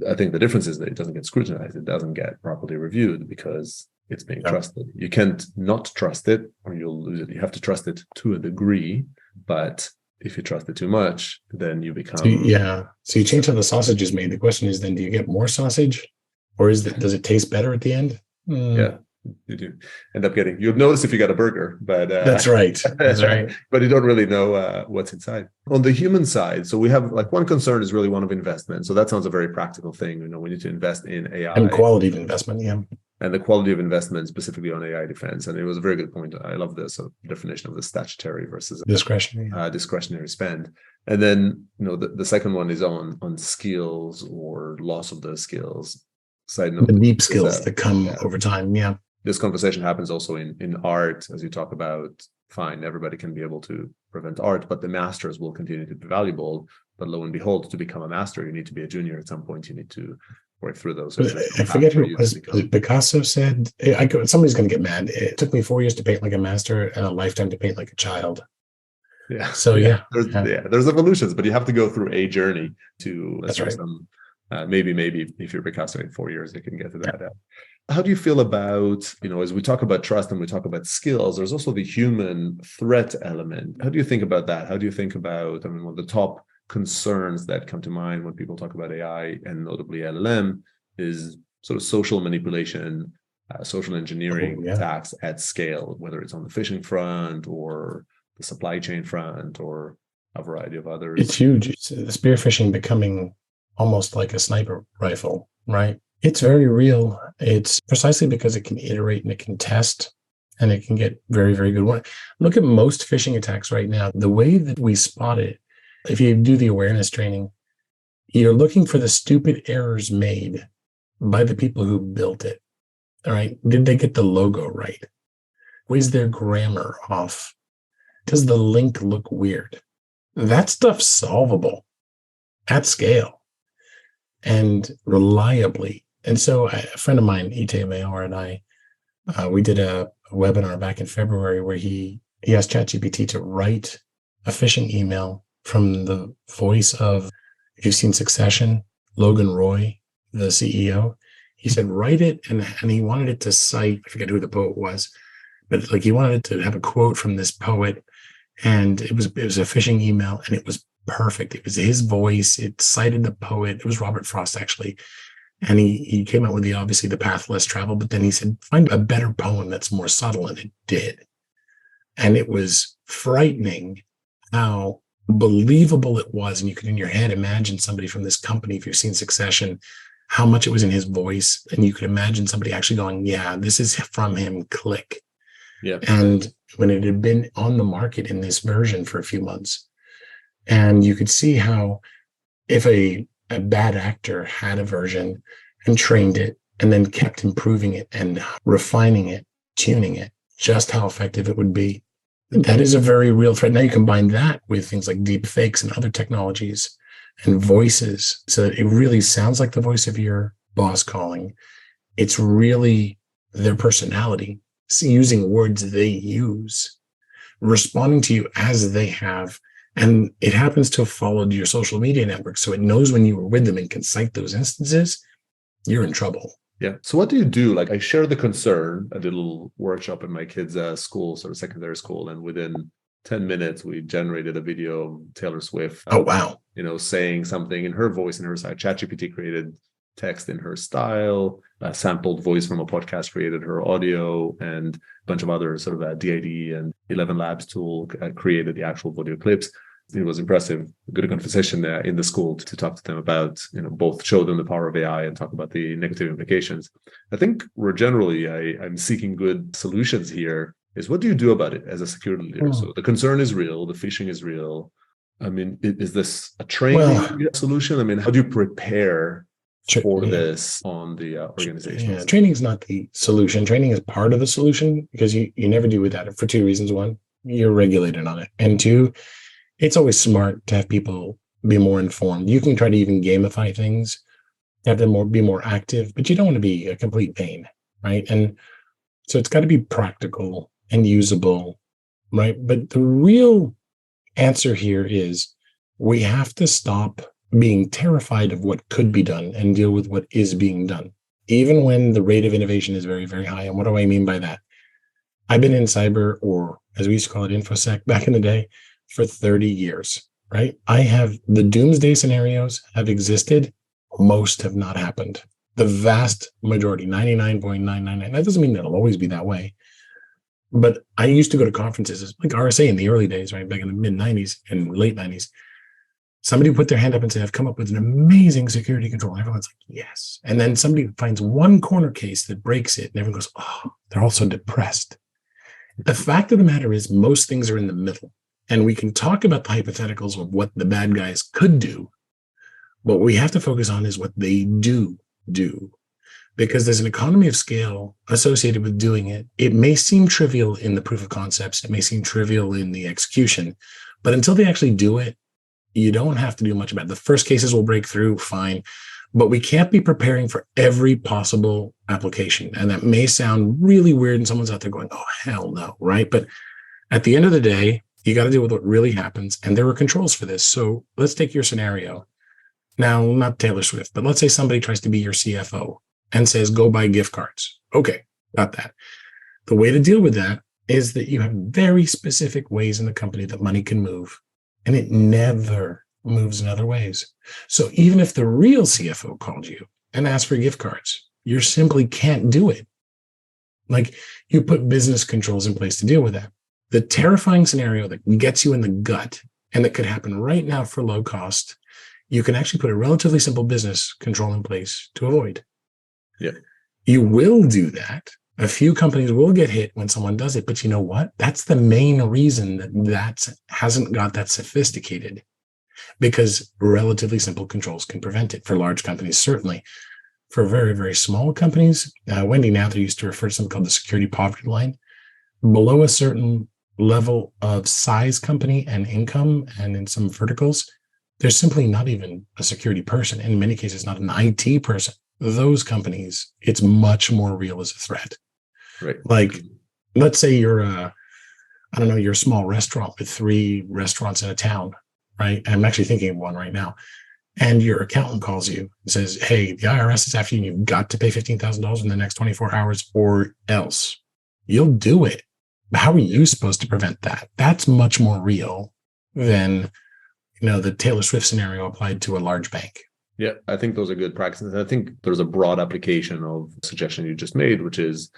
I think the difference is that it doesn't get scrutinized. It doesn't get properly reviewed because it's being trusted. You can't not trust it or you'll lose it. You have to trust it to a degree, but if you trust it too much, then you become... So you change how the sausage is made. The question is then, do you get more sausage, or does it taste better at the end? Yeah, you do end up getting... You'll notice if you got a burger, but... That's right. That's right. But you don't really know what's inside. On the human side, so we have one concern is really one of investment. So that sounds a very practical thing. We need to invest in AI. And quality of investment, yeah. And the quality of investment specifically on AI defense. And it was a very good point. I love this definition of the statutory versus discretionary spend. And then, the second one is on skills or loss of those skills. Side note, the deep skills that come over time. Yeah. This conversation happens also in art, as you talk about. Fine, everybody can be able to prevent art, but the masters will continue to be valuable. But lo and behold, to become a master, you need to be a junior at some point. You need to work through those. I forget who it was. Picasso said, somebody's going to get mad. It took me 4 years to paint like a master and a lifetime to paint like a child. Yeah. So there's evolutions, but you have to go through a journey to. That's right. Maybe if you're Picasso in 4 years, you can get to that. How do you feel about, as we talk about trust and we talk about skills, there's also the human threat element. How do you think about that? How do you think about, one of the top concerns that come to mind when people talk about AI and notably LLM is sort of social manipulation, social engineering attacks at scale, whether it's on the phishing front or the supply chain front or a variety of others. It's huge. It's the spear phishing becoming almost like a sniper rifle, right? It's very real. It's precisely because it can iterate and it can test and it can get very, very good. Look at most phishing attacks right now. The way that we spot it, if you do the awareness training, you're looking for the stupid errors made by the people who built it. All right. Did they get the logo right? Was their grammar off? Does the link look weird? That stuff's solvable at scale and reliably. And so a friend of mine, Ite Mayor, and I, we did a webinar back in February where he asked ChatGPT to write a phishing email from the voice of, if you've seen Succession, Logan Roy, the CEO. He said, write it, and he wanted it to cite, I forget who the poet was, but he wanted it to have a quote from this poet, and it was a phishing email, and it was perfect. It was his voice. It cited the poet. It was Robert Frost, actually. And he came out with obviously the path less traveled, but then he said, find a better poem that's more subtle, and it did. And it was frightening how believable it was. And you could in your head imagine somebody from this company, if you've seen Succession, how much it was in his voice. And you could imagine somebody actually going, yeah, this is from him, click. Yeah. And when it had been on the market in this version for a few months, and you could see how if a bad actor had a version and trained it and then kept improving it and refining it, tuning it, just how effective it would be. That is a very real threat. Now you combine that with things like deep fakes and other technologies and voices, so that it really sounds like the voice of your boss calling. It's really their personality, using words they use, responding to you as they have. And it happens to have followed your social media network. So it knows when you were with them and can cite those instances, you're in trouble. Yeah. So what do you do? I share the concern. I did a little workshop in my kids' school, sort of secondary school. And within 10 minutes, we generated a video of Taylor Swift. Oh, wow. Saying something in her voice, in her side. ChatGPT created text in her style, sampled voice from a podcast, created her audio, and a bunch of other sort of DID and 11 Labs tool created the actual video clips. It was impressive. Good conversation in the school to talk to them about, both show them the power of AI and talk about the negative implications. I think we're generally, I'm seeking good solutions here. Is what do you do about it as a security leader? So the concern is real, the phishing is real. I mean, is this a training solution? I mean, how do you prepare for this on the organization? Yeah, training is not the solution. Training is part of the solution because you never do without it for two reasons. One, you're regulated on it. And two, it's always smart to have people be more informed. You can try to even gamify things, have them be more active, but you don't want to be a complete pain, right? And so it's got to be practical and usable, right? But the real answer here is we have to stop being terrified of what could be done and deal with what is being done, even when the rate of innovation is very, very high. And what do I mean by that? I've been in cyber, or as we used to call it, InfoSec back in the day, for 30 years, right? I have the doomsday scenarios have existed. Most have not happened. The vast majority, 99.999. That doesn't mean that it'll always be that way. But I used to go to conferences like RSA in the early days, right? Back in the mid 90s and late 90s. Somebody would put their hand up and say, I've come up with an amazing security control. And everyone's like, yes. And then somebody finds one corner case that breaks it. And everyone goes, oh, they're all so depressed. The fact of the matter is most things are in the middle. And we can talk about the hypotheticals of what the bad guys could do. What we have to focus on is what they do. Because there's an economy of scale associated with doing it. It may seem trivial in the proof of concepts. It may seem trivial in the execution. But until they actually do it, you don't have to do much about it. The first cases will break through, fine. But we can't be preparing for every possible application. And that may sound really weird. And someone's out there going, oh, hell no, right? But at the end of the day, you got to deal with what really happens. And there are controls for this. So let's take your scenario. Now, not Taylor Swift, but let's say somebody tries to be your CFO and says, go buy gift cards. Okay, got that. The way to deal with that is that you have very specific ways in the company that money can move, and it never moves in other ways. So even if the real CFO called you and asked for gift cards, you simply can't do it. Like, you put business controls in place to deal with that. The terrifying scenario that gets you in the gut and that could happen right now for low cost, you can actually put a relatively simple business control in place to avoid. Yeah. You will do that. A few companies will get hit when someone does it, but you know what? That's the main reason that hasn't got that sophisticated, because relatively simple controls can prevent it. For large companies, certainly. For very, very small companies, Wendy Nather used to refer to something called the security poverty line. Below a certain level of size company and income, and in some verticals, there's simply not even a security person. In many cases, not an IT person. Those companies, it's much more real as a threat. Right. Like, let's say you're you're a small restaurant with 3 restaurants in a town, right? And I'm actually thinking of one right now. And your accountant calls you and says, hey, the IRS is after you. You've got to pay $15,000 in the next 24 hours or else. You'll do it. But how are you supposed to prevent that? That's much more real than, the Taylor Swift scenario applied to a large bank. Yeah, I think those are good practices. I think there's a broad application of the suggestion you just made, which is,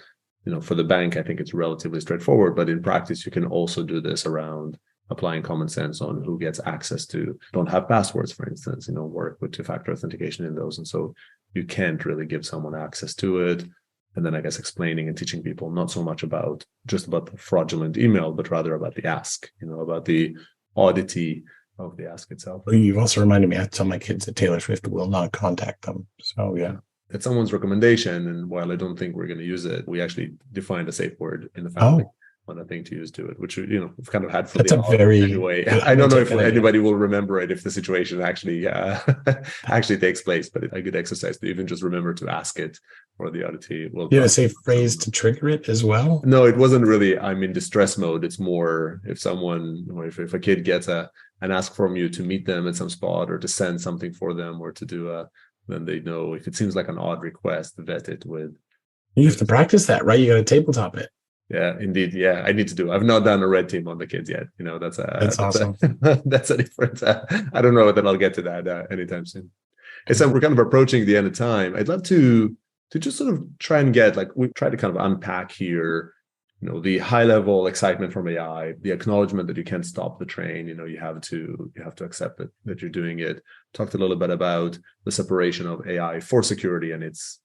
for the bank, I think it's relatively straightforward, but in practice, you can also do this around applying common sense on who gets access to, don't have passwords, for instance, work with 2-factor authentication in those. And so you can't really give someone access to it. And then I guess explaining and teaching people not so much about the fraudulent email, but rather about the ask, about the oddity of the ask itself. You've also reminded me, I have to tell my kids that Taylor Swift will not contact them. So yeah. It's someone's recommendation. And while I don't think we're going to use it, we actually defined a safe word in the family on a thing to use to it, which, we've kind of had for that's the a very anyway. I don't know if anybody will remember it if the situation actually takes place, but it's a good exercise to even just remember to ask it for the oddity. You have a safe phrase to trigger it as well? No, it wasn't really, I'm in distress mode. It's more if someone, if a kid gets an ask from you to meet them at some spot or to send something for them or to do then they know if it seems like an odd request, vet it with. You have to practice that, right? You got to tabletop it. Yeah, indeed. Yeah, I need to do. I've not done a red team on the kids yet. That's awesome. That's a different. I don't know that I'll get to that anytime soon. And so we're kind of approaching the end of time. I'd love to just sort of try and get we try to kind of unpack here, the high level excitement from AI, the acknowledgement that you can't stop the train. You have to accept that you're doing it. Talked a little bit about the separation of AI for security and its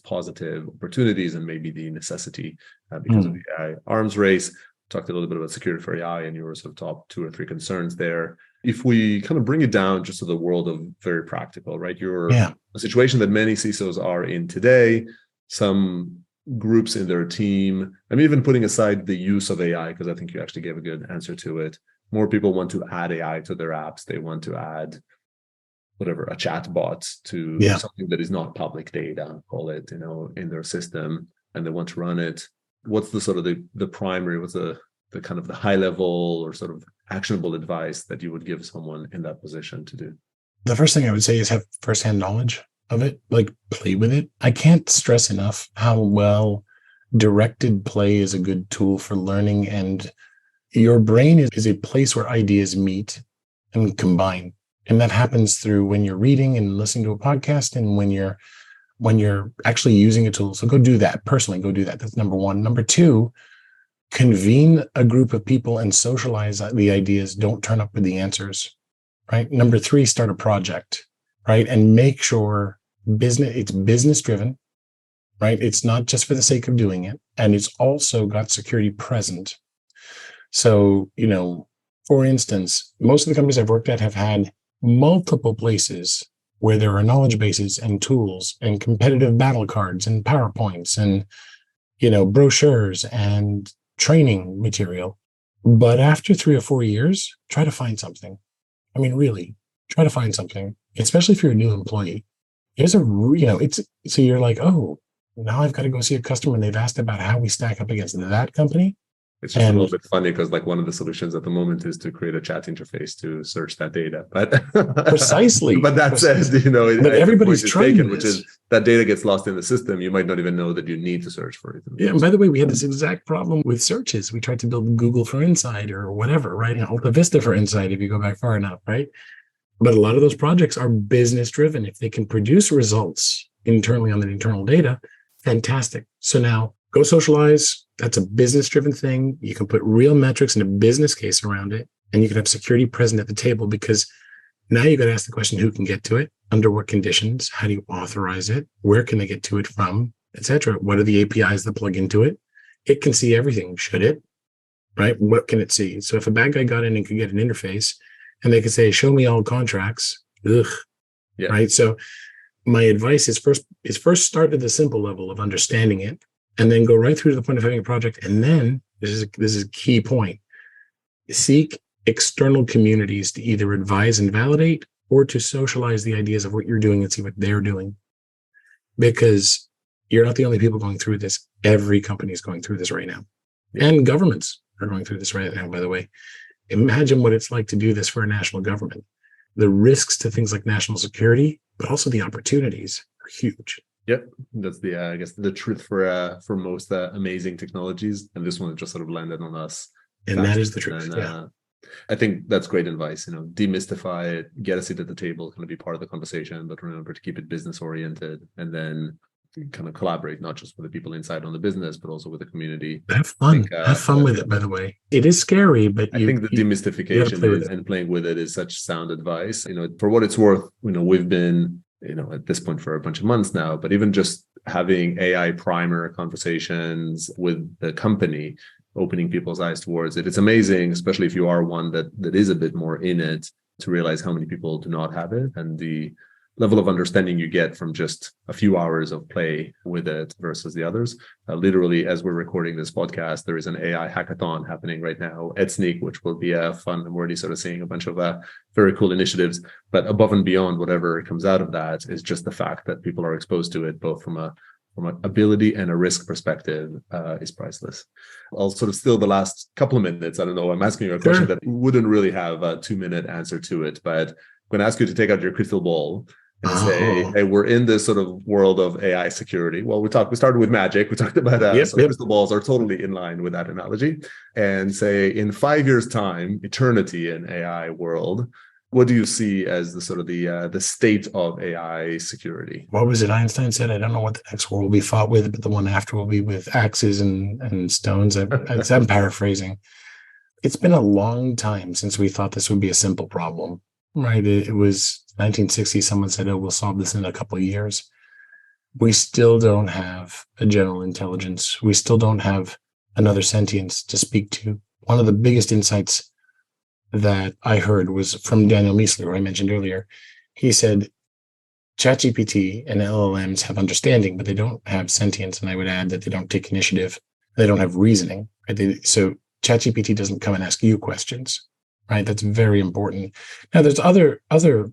positive opportunities and maybe the necessity because of the AI arms race. Talked a little bit about security for AI and your sort of top 2 or 3 concerns there. If we kind of bring it down just to the world of very practical, right? You're a situation that many CISOs are in today, some groups in their team, I mean, even putting aside the use of AI, because I think you actually gave a good answer to it. More people want to add AI to their apps. They want to add a chat bot to something that is not public data, call it, in their system, and they want to run it. What's the sort of the primary, what's the kind of the high level or sort of actionable advice that you would give someone in that position to do? The first thing I would say is have firsthand knowledge of it, play with it. I can't stress enough how well directed play is a good tool for learning, and your brain is a place where ideas meet and combine. And that happens through when you're reading and listening to a podcast and when you're actually using a tool. So go do that. Personally, go do that. That's number 1. Number 2, convene a group of people and socialize the ideas. Don't turn up with the answers, right? Number 3, start a project, right? And make sure it's business driven, right? It's not just for the sake of doing it. And it's also got security present. So, for instance, most of the companies I've worked at have had multiple places where there are knowledge bases and tools and competitive battle cards and PowerPoints and, brochures and training material. But after 3 or 4 years, try to find something. I mean, really try to find something, especially if you're a new employee. So you're like, oh, now I've got to go see a customer and they've asked about how we stack up against that company. It's just a little bit funny because one of the solutions at the moment is to create a chat interface to search that data. But precisely. But that said, but everybody's trying taken, which is that data gets lost in the system. You might not even know that you need to search for it. Yeah. And by the way, we had this exact problem with searches. We tried to build Google for Insight or whatever, right? And Alta Vista for Insight, if you go back far enough, right? But a lot of those projects are business driven. If they can produce results internally on the internal data, fantastic. So now go socialize. That's a business-driven thing. You can put real metrics and a business case around it, and you can have security present at the table because now you got to ask the question, who can get to it? Under what conditions? How do you authorize it? Where can they get to it from? Etc. What are the APIs that plug into it? It can see everything. Should it? Right? What can it see? So if a bad guy got in and could get an interface and they could say, show me all contracts, right? So my advice is first start at the simple level of understanding it, and then go right through to the point of having a project. And then this is a key point. Seek external communities to either advise and validate or to socialize the ideas of what you're doing and see what they're doing. Because you're not the only people going through this. Every company is going through this right now. And governments are going through this right now, by the way. Imagine what it's like to do this for a national government. The risks to things like national security, but also the opportunities are huge. Yep, that's I guess the truth for most amazing technologies, and this one just sort of landed on us. And that is the truth. I think that's great advice. Demystify it, get a seat at the table, kind of be part of the conversation, but remember to keep it business oriented, and then kind of collaborate not just with the people inside on the business, but also with the community. Have fun. Have fun with it. By the way, it is scary, but I think the demystification and playing with it is such sound advice. For what it's worth, we've been at this point for a bunch of months now, but even just having AI primer conversations with the company, opening people's eyes towards it. It's amazing, especially if you are one that is a bit more in it, to realize how many people do not have it and the level of understanding you get from just a few hours of play with it versus the others. Literally, as we're recording this podcast, there is an AI hackathon happening right now at Sneak, which will be fun. I'm already sort of seeing a bunch of very cool initiatives, but above and beyond whatever comes out of that is just the fact that people are exposed to it, both from an ability and a risk perspective, is priceless. I'll sort of steal the last couple of minutes. I don't know. I'm asking you a question that wouldn't really have a 2-minute answer to it, but I'm going to ask you to take out your crystal ball and say, Oh, hey, we're in this sort of world of AI security. Well, we started with magic. We talked about crystal balls are totally in line with that analogy. And say in 5 years' time, eternity in AI world, what do you see as the sort of the state of AI security? what was it Einstein said? I don't know what the next war will be fought with, but the one after will be with axes and stones. I'm paraphrasing. It's been a long time since we thought this would be a simple problem, right? It was 1960. Someone said, "Oh, we'll solve this in a couple of years." We still don't have a general intelligence. We still don't have another sentience to speak to. One of the biggest insights that I heard was from Daniel Miessler, who I mentioned earlier. He said, ChatGPT and LLMs have understanding, but they don't have sentience. And I would add that they don't take initiative. They don't have reasoning. Right? So ChatGPT doesn't come and ask you questions, right? That's very important. Now, there's other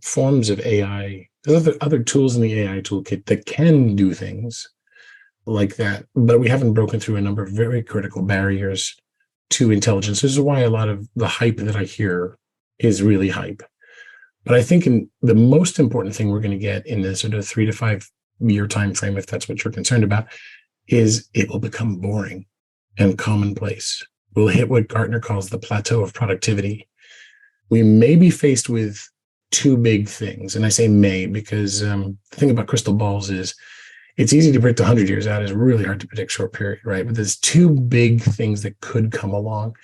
forms of AI. There's other tools in the AI toolkit that can do things like that, but we haven't broken through a number of very critical barriers to intelligence. This is why a lot of the hype that I hear is really hype. But I think the most important thing we're going to get in the sort of 3 to 5 year time frame, if that's what you're concerned about, is it will become boring and commonplace. We'll hit what Gartner calls the plateau of productivity. We may be faced with two big things. And I say may because the thing about crystal balls is it's easy to predict 100 years out. It's really hard to predict short period, right? But there's two big things that could come along.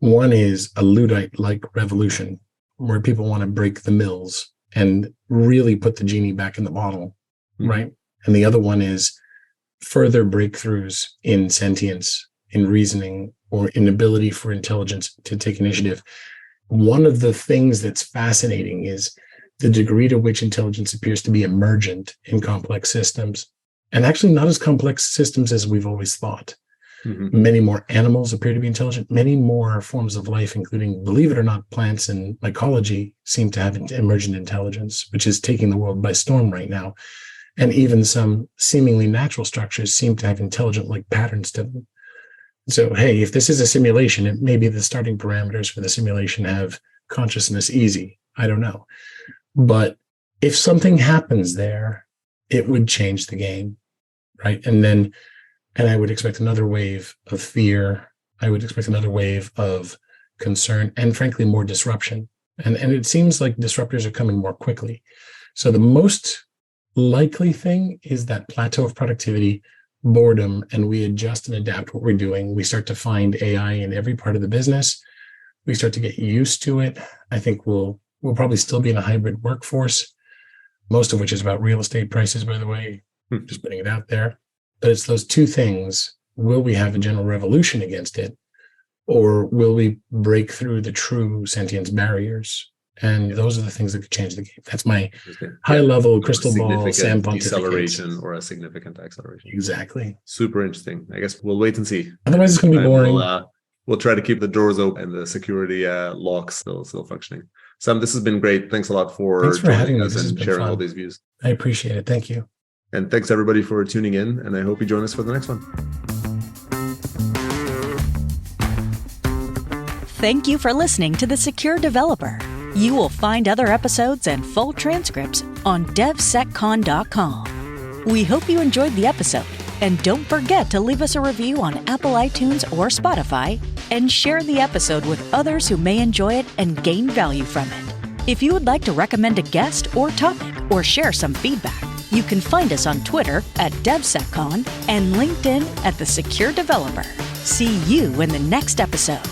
One is a Luddite-like revolution where people want to break the mills and really put the genie back in the bottle, right? And the other one is further breakthroughs in sentience, in reasoning, or in ability for intelligence to take initiative. One of the things that's fascinating is the degree to which intelligence appears to be emergent in complex systems, and actually not as complex systems as we've always thought. Many more animals appear to be intelligent. Many more forms of life, including, believe it or not, plants and mycology, seem to have emergent intelligence, which is taking the world by storm right now. And even some seemingly natural structures seem to have intelligent-like patterns to them. So, hey, if this is a simulation, it may be the starting parameters for the simulation have consciousness easy. I don't know. But if something happens there, it would change the game, right? And I would expect another wave of fear. I would expect another wave of concern and, frankly, more disruption. And it seems like disruptors are coming more quickly. So the most likely thing is that plateau of productivity, boredom, and we adjust and adapt what we're doing. We start to find AI in every part of the business. We start to get used to it. I think we'll probably still be in a hybrid workforce, most of which is about real estate prices, by the way, just putting it out there. But it's those two things. Will we have a general revolution against it? Or will we break through the true sentience barriers? And those are the things that could change the game. That's my high-level crystal ball, Sam deceleration or a significant acceleration. Exactly. Super interesting. I guess we'll wait and see. Otherwise, it's going to be boring. We'll try to keep the doors open and the security locks still functioning. Sam, this has been great. Thanks a lot for joining us and sharing all these views. I appreciate it. Thank you. And thanks everybody for tuning in. And I hope you join us for the next one. Thank you for listening to The Secure Developer. You will find other episodes and full transcripts on devseccon.com. We hope you enjoyed the episode, and don't forget to leave us a review on Apple iTunes or Spotify, and share the episode with others who may enjoy it and gain value from it. If you would like to recommend a guest or topic or share some feedback, you can find us on Twitter at DevSecCon and LinkedIn at The Secure Developer. See you in the next episode.